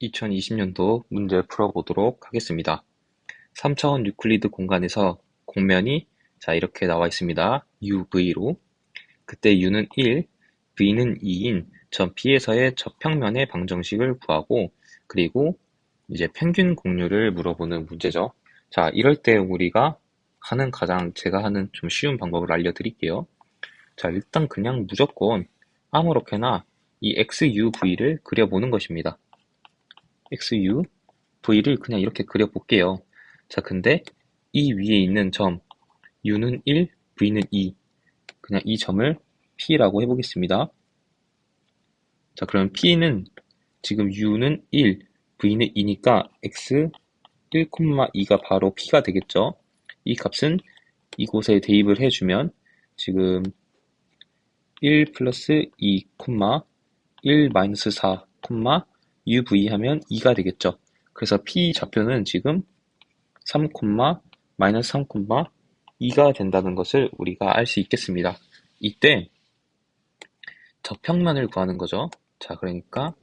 2020년도 문제 풀어보도록 하겠습니다. 3차원 유클리드 공간에서 공면이 이렇게 나와 있습니다. UV로. 그때 U는 1, V는 2인 점 P에서의 저평면의 방정식을 구하고 그리고 이제 평균 공률을 물어보는 문제죠. 이럴 때 우리가 제가 하는 좀 쉬운 방법을 알려드릴게요. 일단 그냥 무조건 아무렇게나 이 XUV를 그려보는 것입니다. XU, V를 그냥 이렇게 그려볼게요. 근데 이 위에 있는 점, U는 1, V는 2. 그냥 이 점을 P라고 해보겠습니다. 그러면 P는 지금 U는 1, V는 2니까 X 1,2가 바로 P가 되겠죠. 이 값은 이곳에 대입을 해주면 지금 1 플러스 2, 1 마이너스 4, UV 하면 2가 되겠죠. 그래서 P 좌표는 지금 3, 마이너스 3, 2가 된다는 것을 우리가 알 수 있겠습니다. 이때 저평면을 구하는 거죠. 그러니까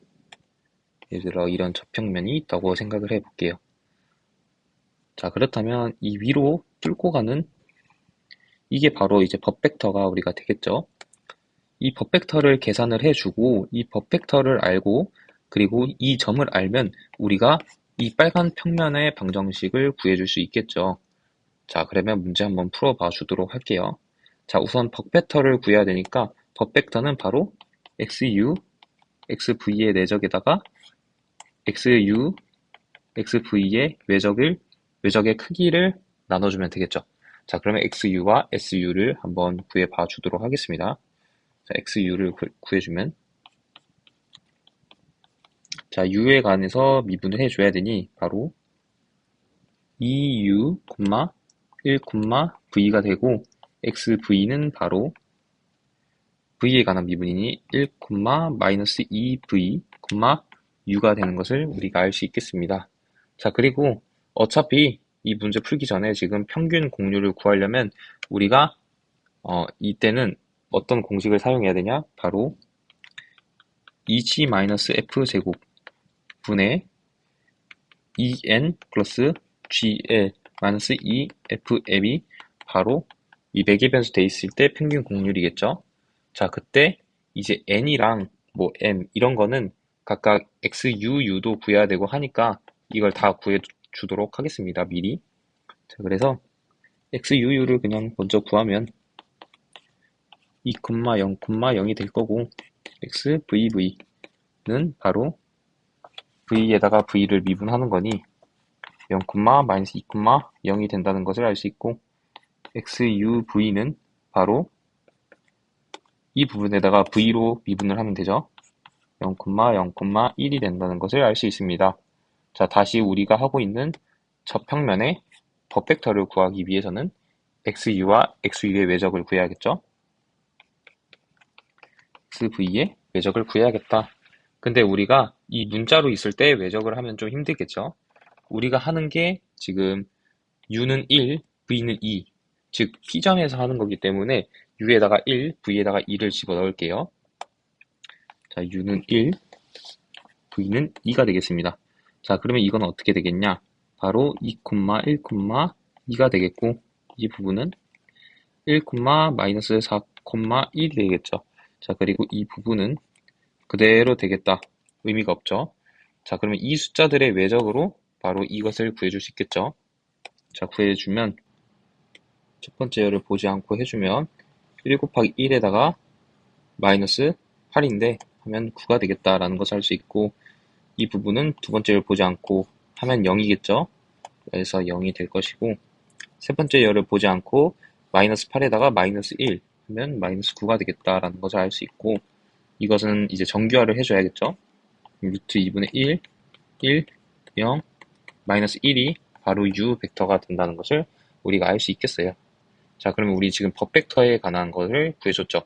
예를 들어 이런 저평면이 있다고 생각을 해볼게요. 그렇다면 이 위로 뚫고 가는 이게 바로 이제 법벡터가 우리가 되겠죠. 이 법벡터를 계산을 해주고 이 법벡터를 알고 그리고 이 점을 알면 우리가 이 빨간 평면의 방정식을 구해줄 수 있겠죠. 그러면 문제 한번 풀어봐 주도록 할게요. 우선 법벡터를 구해야 되니까 법벡터는 바로 XU, XV의 내적에다가 XU, XV의 외적의 크기를 나눠주면 되겠죠. 그러면 XU와 SU를 한번 구해봐 주도록 하겠습니다. XU를 구해주면 U에 관해서 미분을 해줘야 되니 바로 2U, 1, V가 되고 XV는 바로 V에 관한 미분이니 1, 마이너스 2V, U가 되는 것을 우리가 알 수 있겠습니다. 그리고 어차피 이 문제 풀기 전에 지금 평균 공률을 구하려면 우리가 이때는 어떤 공식을 사용해야 되냐? 바로 2G-F 제곱 분의 2N 플러스 GL 마이너스 2FM이 바로 이 매개 변수 돼 있을 때 평균 공률이겠죠? 그때 이제 N이랑 뭐 M 이런 거는 각각 XUU도 구해야 되고 하니까 이걸 다 구해 주도록 하겠습니다. 미리. 그래서 XUU를 그냥 먼저 구하면 2, 0, 0이 될 거고 XVV는 바로 V에다가 V를 미분하는 거니 0, 마이너스 2, 0이 된다는 것을 알 수 있고 XUV는 바로 이 부분에다가 V로 미분을 하면 되죠. 0, 0, 1이 된다는 것을 알 수 있습니다. 다시 우리가 하고 있는 저평면의 법벡터를 구하기 위해서는 XU와 XU의 외적을 구해야겠죠. XV의 외적을 구해야겠다. 근데 우리가 이 문자로 있을 때 외적을 하면 좀 힘들겠죠. 우리가 하는 게 지금 U는 1, V는 2, 즉 P점에서 하는 거기 때문에 U에다가 1, V에다가 2를 집어넣을게요. U는 1, V는 2가 되겠습니다. 그러면 이건 어떻게 되겠냐? 바로 2, 1, 2가 되겠고 이 부분은 1, 마이너스 4, 1이 되겠죠. 그리고 이 부분은 그대로 되겠다. 의미가 없죠. 그러면 이 숫자들의 외적으로 바로 이것을 구해줄 수 있겠죠. 구해주면 첫 번째 열을 보지 않고 해주면 1 곱하기 1에다가 마이너스 8인데 하면 9가 되겠다라는 것을 알 수 있고 이 부분은 두 번째 열 보지 않고 하면 0이겠죠. 그래서 0이 될 것이고 세 번째 열을 보지 않고 마이너스 8에다가 마이너스 1 하면 마이너스 9가 되겠다라는 것을 알 수 있고 이것은 이제 정규화를 해줘야겠죠. 루트 2분의 1, 1, 0, 마이너스 1이 바로 U 벡터가 된다는 것을 우리가 알 수 있겠어요. 그러면 우리 지금 법벡터에 관한 것을 구해줬죠.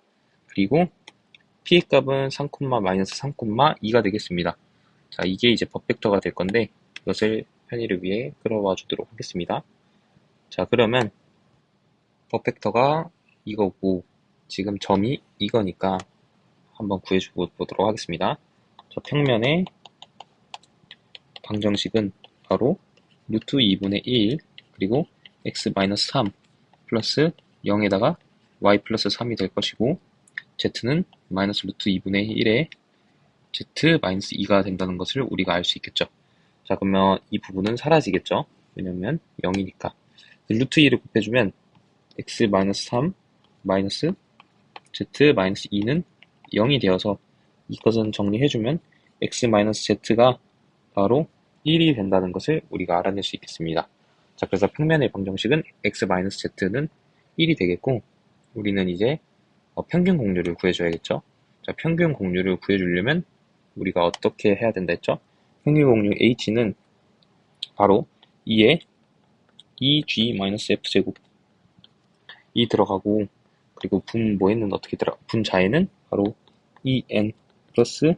그리고 P의 값은 3, 마이너스 3, 2가 되겠습니다. 이게 이제 법벡터가 될 건데 이것을 편의를 위해 끌어와 주도록 하겠습니다. 그러면 법벡터가 이거고 지금 점이 이거니까 한번 구해보도록 하겠습니다. 평면의 방정식은 바로 루트 2분의 1 그리고 x-3 플러스 0에다가 y 플러스 3이 될 것이고 z는 마이너스 루트 2분의 1에 z-2가 된다는 것을 우리가 알 수 있겠죠. 자, 그러면 이 부분은 사라지겠죠. 왜냐면 0이니까. 루트 2를 곱해주면 x-3 마이너스 z-2는 0이 되어서 이것은 정리해주면 x-z가 바로 1이 된다는 것을 우리가 알아낼 수 있겠습니다. 자, 그래서 평면의 방정식은 x-z는 1이 되겠고 우리는 이제 평균 공률을 구해줘야겠죠. 자, 평균 공률을 구해주려면 우리가 어떻게 해야 된다 했죠? 평균 공률 h는 바로 2에 2g-f제곱 이 들어가고 그리고 분 모에는 어떻게 들어가? 분자에는 바로 2n 플러스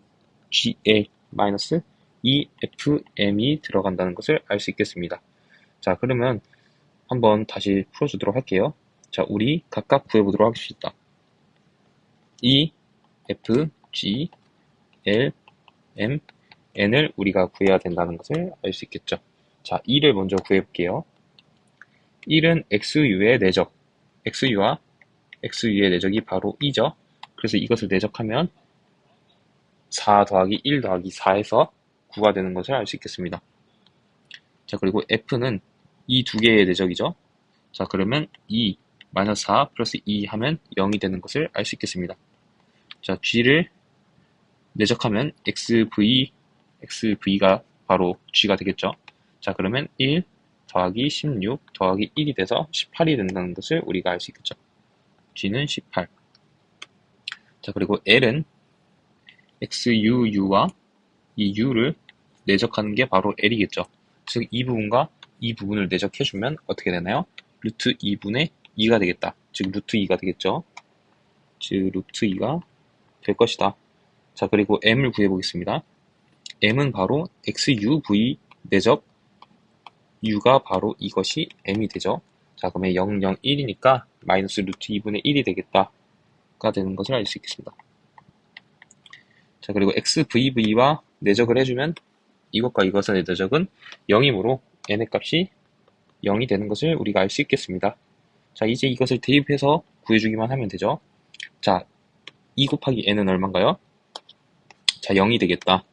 gl 마이너스 2fm이 들어간다는 것을 알 수 있겠습니다. 자, 그러면 한번 다시 풀어주도록 할게요. 자, 우리 각각 구해보도록 하겠습니다. E, F, G, L, M, N을 우리가 구해야 된다는 것을 알 수 있겠죠. 자, E를 먼저 구해볼게요. 1은 XU의 내적, XU와 XU의 내적이 바로 2죠. 그래서 이것을 내적하면 4 더하기 1 더하기 4에서 9가 되는 것을 알 수 있겠습니다. 자, 그리고 F는 이 두 개의 내적이죠. 자, 그러면 2, 마이너스 4 플러스 2 하면 0이 되는 것을 알 수 있겠습니다. 자, G를 내적하면 XV가 바로 G가 되겠죠. 자, 그러면 1 더하기 16 더하기 1이 돼서 18이 된다는 것을 우리가 알 수 있겠죠. G는 18. 자, 그리고 L은 XU와 이 U를 내적하는 게 바로 L이겠죠. 즉, 이 부분과 이 부분을 내적해주면 어떻게 되나요? 루트 2분의 2가 되겠다. 즉, 루트 2가 되겠죠. 즉, 루트 2가 될 것이다. 자, 그리고 M을 구해보겠습니다. M은 바로 XUV 내적 U가 바로 이것이 M이 되죠. 자, 그러면 0, 0, 1이니까 마이너스 루트 2분의 1이 되겠다가 되는 것을 알 수 있겠습니다. 자, 그리고 XVV와 내적을 해주면 이것과 이것의 내적은 0이므로 n의 값이 0이 되는 것을 우리가 알 수 있겠습니다. 자, 이제 이것을 대입해서 구해주기만 하면 되죠. 자, 2 곱하기 n은 얼마인가요? 자, 0이 되겠다.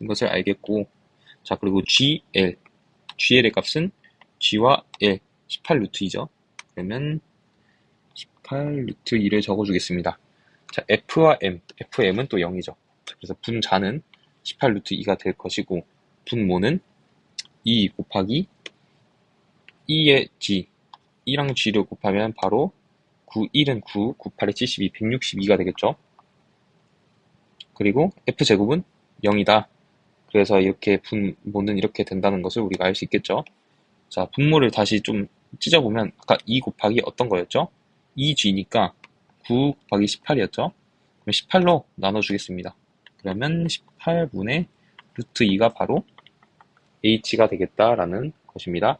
이것을 알겠고, 자, 그리고 GL의 값은 G와 L, 18루트 2죠. 그러면 18루트 2를 적어주겠습니다. 자, F와 FM은 또 0이죠. 자, 그래서 분자는 18루트 2가 될 것이고, 분모는 2 곱하기 2의 G, 2랑 G를 곱하면 바로 9, 1은 9, 9, 8에 72, 162가 되겠죠. 그리고 F제곱은 0이다. 그래서 이렇게 분모는 이렇게 된다는 것을 우리가 알 수 있겠죠. 자, 분모를 다시 좀 찢어보면 아까 2 곱하기 어떤 거였죠? 2G니까 9 곱하기 18이었죠. 그럼 18로 나눠주겠습니다. 그러면 18분의 루트 2가 바로 H가 되겠다라는 것입니다.